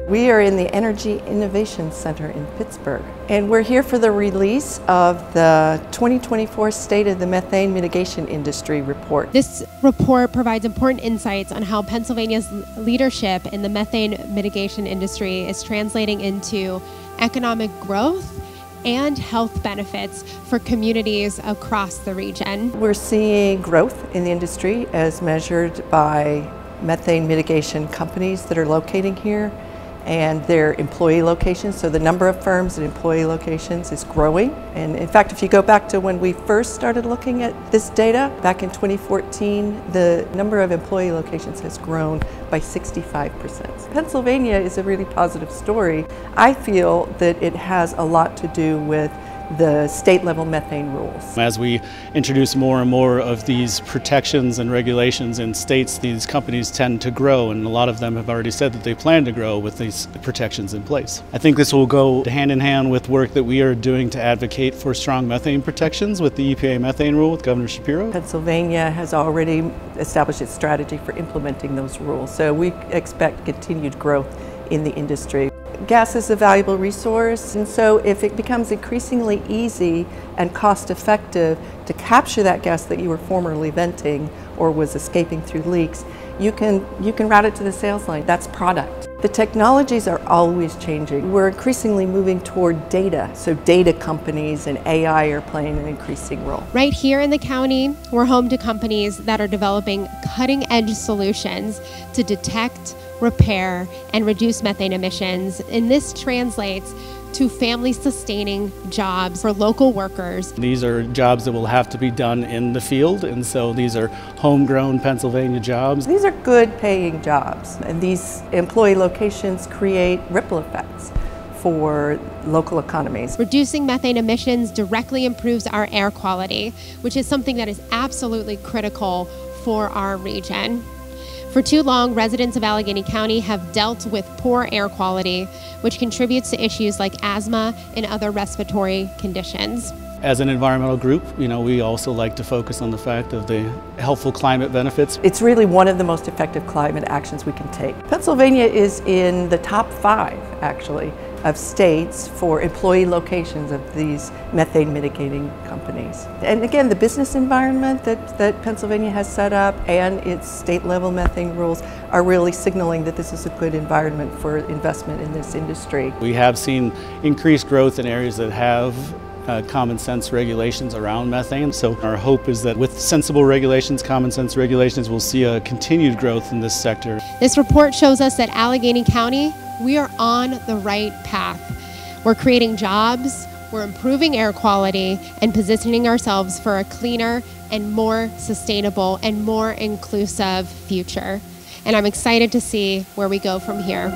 We are in the Energy Innovation Center in Pittsburgh, and we're here for the release of the 2024 State of the Methane Mitigation Industry report. This report provides important insights on how Pennsylvania's leadership in the methane mitigation industry is translating into economic growth and health benefits for communities across the region. We're seeing growth in the industry as measured by methane mitigation companies that are locating here and their employee locations. So the number of firms and employee locations is growing. And in fact, if you go back to when we first started looking at this data, back in 2014, the number of employee locations has grown by 65%. Pennsylvania is a really positive story. I feel that it has a lot to do with the state-level methane rules. As we introduce more and more of these protections and regulations in states, these companies tend to grow, and a lot of them have already said that they plan to grow with these protections in place. I think this will go hand in hand with work that we are doing to advocate for strong methane protections with the EPA methane rule with Governor Shapiro. Pennsylvania has already established its strategy for implementing those rules, so we expect continued growth in the industry. Gas is a valuable resource, and so if it becomes increasingly easy and cost-effective to capture that gas that you were formerly venting or was escaping through leaks, you can route it to the sales line. That's product. The technologies are always changing. We're increasingly moving toward data, so data companies and AI are playing an increasing role. Right here in the county, we're home to companies that are developing cutting-edge solutions to detect, repair, and reduce methane emissions. And this translates to family-sustaining jobs for local workers. These are jobs that will have to be done in the field, and so these are homegrown Pennsylvania jobs. These are good paying jobs, and these employee locations create ripple effects for local economies. Reducing methane emissions directly improves our air quality, which is something that is absolutely critical for our region. For too long, residents of Allegheny County have dealt with poor air quality, which contributes to issues like asthma and other respiratory conditions. As an environmental group, we also like to focus on the fact of the helpful climate benefits. It's really one of the most effective climate actions we can take. Pennsylvania is in the top 5, actually, of states for employee locations of these methane mitigating companies. And again, the business environment that Pennsylvania has set up and its state-level methane rules are really signaling that this is a good environment for investment in this industry. We have seen increased growth in areas that have common sense regulations around methane. So our hope is that with sensible regulations, common sense regulations, we'll see a continued growth in this sector. This report shows us that Allegheny County, we are on the right path. We're creating jobs, we're improving air quality, and positioning ourselves for a cleaner and more sustainable and more inclusive future. And I'm excited to see where we go from here.